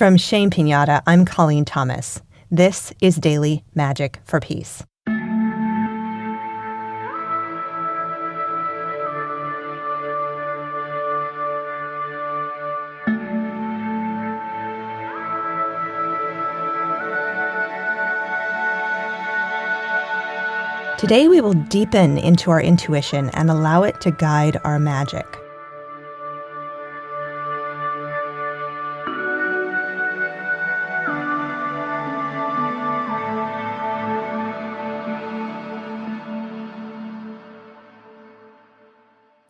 From Shame Pinata, I'm Colleen Thomas. This is Daily Magic for Peace. Today we will deepen into our intuition and allow it to guide our magic.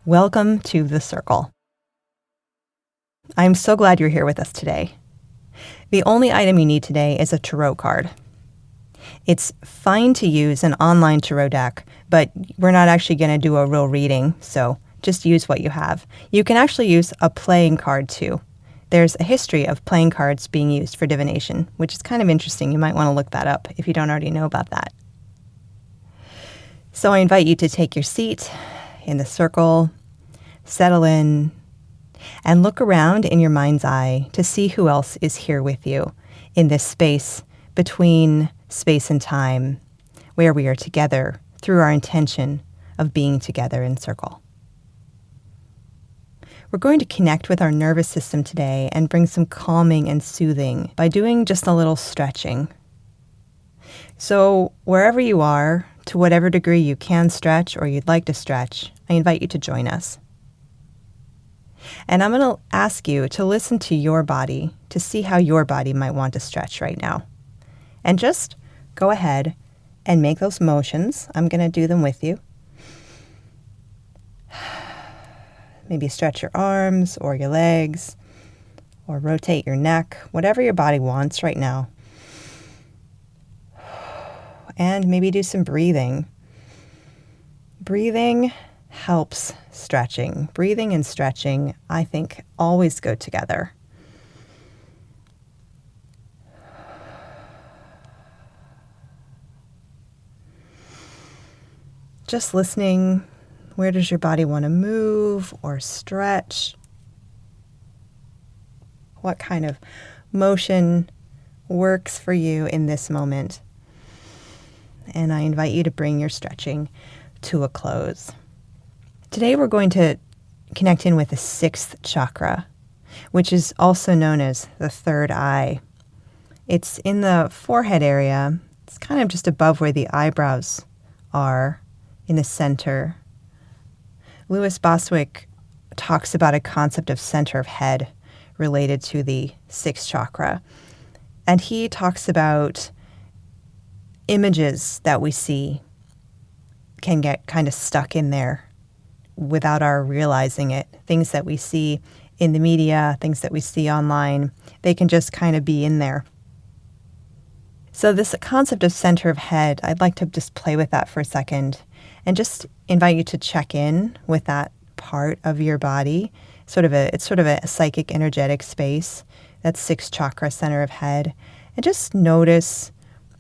Welcome to the circle. I'm so glad you're here with us today. The only item you need today is a tarot card. It's fine to use an online tarot deck, but we're not actually going to do a real reading, so just use what you have. You can actually use a playing card too. There's a history of playing cards being used for divination, which is kind of interesting. You might want to look that up if you don't already know about that. So I invite you to take your seat in the circle, settle in, and look around in your mind's eye to see who else is here with you in this space between space and time, where we are together through our intention of being together in circle. We're going to connect with our nervous system today and bring some calming and soothing by doing just a little stretching. So wherever you are, to whatever degree you can stretch or you'd like to stretch, I invite you to join us. And I'm going to ask you to listen to your body to see how your body might want to stretch right now. And just go ahead and make those motions. I'm going to do them with you. Maybe stretch your arms or your legs or rotate your neck, whatever your body wants right now. And maybe do some breathing. Breathing helps stretching. Breathing and stretching, I think, always go together. Just listening, where does your body want to move or stretch? What kind of motion works for you in this moment? And I invite you to bring your stretching to a close. Today we're going to connect in with the sixth chakra, which is also known as the third eye. It's in the forehead area. It's kind of just above where the eyebrows are, in the center. Louis Bostwick talks about a concept of center of head related to the sixth chakra. And he talks about images that we see can get kind of stuck in there without our realizing it. Things that we see in the media, things that we see online, they can just kind of be in there. So this concept of center of head, I'd like to just play with that for a second and just invite you to check in with that part of your body. It's sort of a psychic, energetic space, that sixth chakra, center of head. And just notice,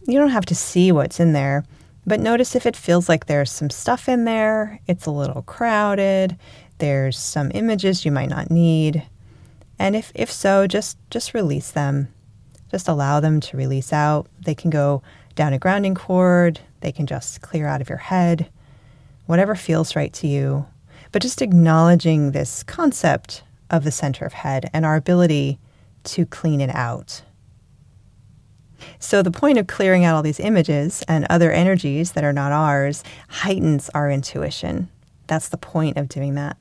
you don't have to see what's in there, but notice if it feels like there's some stuff in there, it's a little crowded, there's some images you might not need. And if so, just release them. Just allow them to release out. They can go down a grounding cord, they can just clear out of your head, whatever feels right to you. But just acknowledging this concept of the center of head and our ability to clean it out. So the point of clearing out all these images and other energies that are not ours heightens our intuition. That's the point of doing that.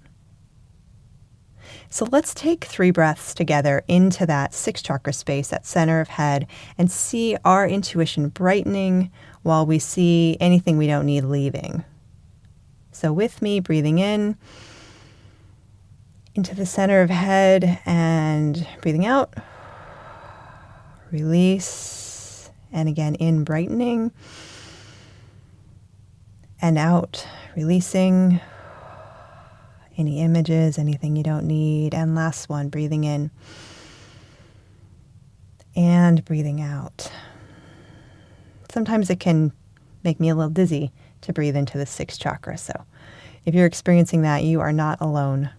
So let's take 3 breaths together into that sixth chakra space, that center of head, and see our intuition brightening while we see anything we don't need leaving. So with me, breathing in into the center of head and breathing out. Release. And again, in, brightening. And out, releasing any images, anything you don't need. And last one, breathing in and breathing out. Sometimes it can make me a little dizzy to breathe into the sixth chakra. So if you're experiencing that, you are not alone.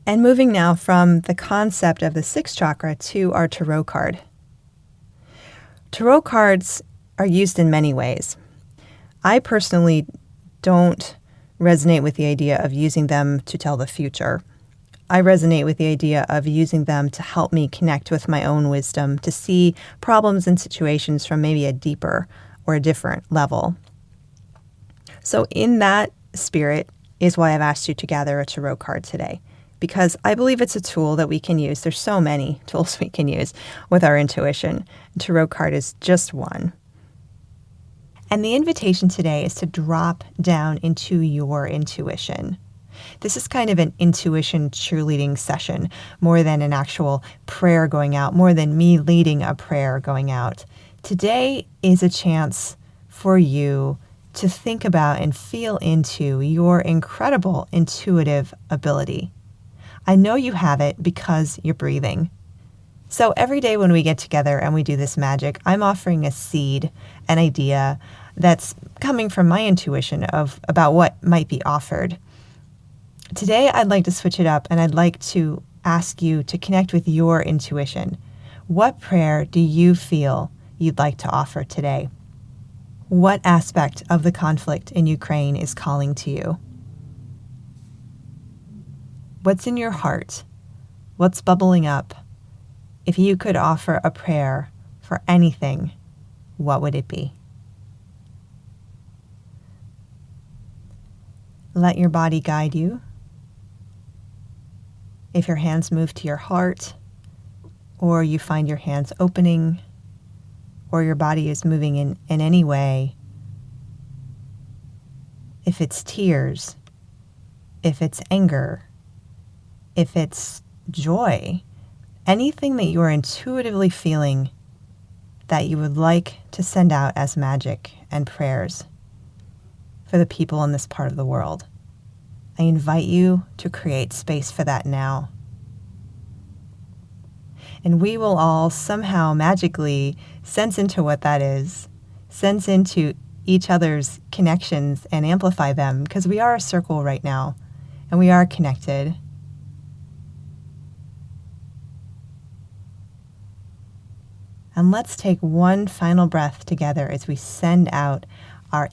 And moving now from the concept of the sixth chakra to our tarot card. Tarot cards are used in many ways. I personally don't resonate with the idea of using them to tell the future. I resonate with the idea of using them to help me connect with my own wisdom, to see problems and situations from maybe a deeper or a different level. So in that spirit is why I've asked you to gather a tarot card today, because I believe it's a tool that we can use. There's so many tools we can use with our intuition. A tarot card is just one. And the invitation today is to drop down into your intuition. This is kind of an intuition cheerleading session, more than an actual prayer going out, more than me leading a prayer going out. Today is a chance for you to think about and feel into your incredible intuitive ability. I know you have it because you're breathing. So every day when we get together and we do this magic, I'm offering a seed, an idea that's coming from my intuition about what might be offered. Today, I'd like to switch it up, and I'd like to ask you to connect with your intuition. What prayer do you feel you'd like to offer today? What aspect of the conflict in Ukraine is calling to you? What's in your heart? What's bubbling up? If you could offer a prayer for anything, what would it be? Let your body guide you. If your hands move to your heart, or you find your hands opening, or your body is moving in any way, if it's tears, if it's anger, if it's joy, anything that you are intuitively feeling that you would like to send out as magic and prayers for the people in this part of the world. I invite you to create space for that now. And we will all somehow magically sense into what that is, sense into each other's connections and amplify them, because we are a circle right now and we are connected. And let's take one final breath together as we send out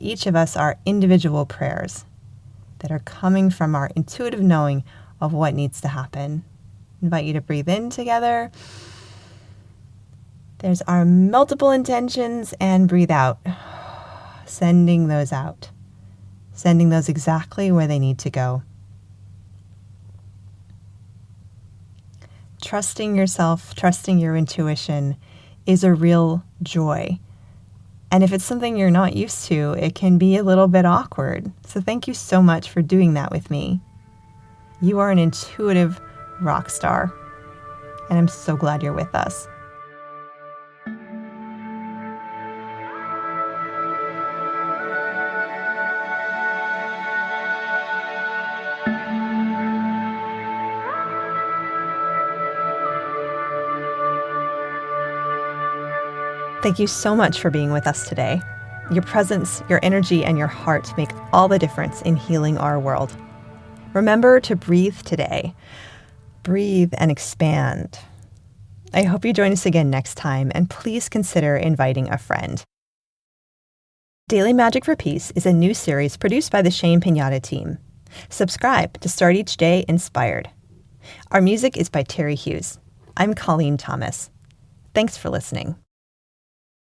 each of us our individual prayers that are coming from our intuitive knowing of what needs to happen. I invite you to breathe in together. There's our multiple intentions, and breathe out, sending those out, sending those exactly where they need to go. Trusting yourself, trusting your intuition is a real joy. And if it's something you're not used to, it can be a little bit awkward. So thank you so much for doing that with me. You are an intuitive rock star, and I'm so glad you're with us. Thank you so much for being with us today. Your presence, your energy, and your heart make all the difference in healing our world. Remember to breathe today. Breathe and expand. I hope you join us again next time, and please consider inviting a friend. Daily Magic for Peace is a new series produced by the Shame Pinata team. Subscribe to start each day inspired. Our music is by Terry Hughes. I'm Colleen Thomas. Thanks for listening.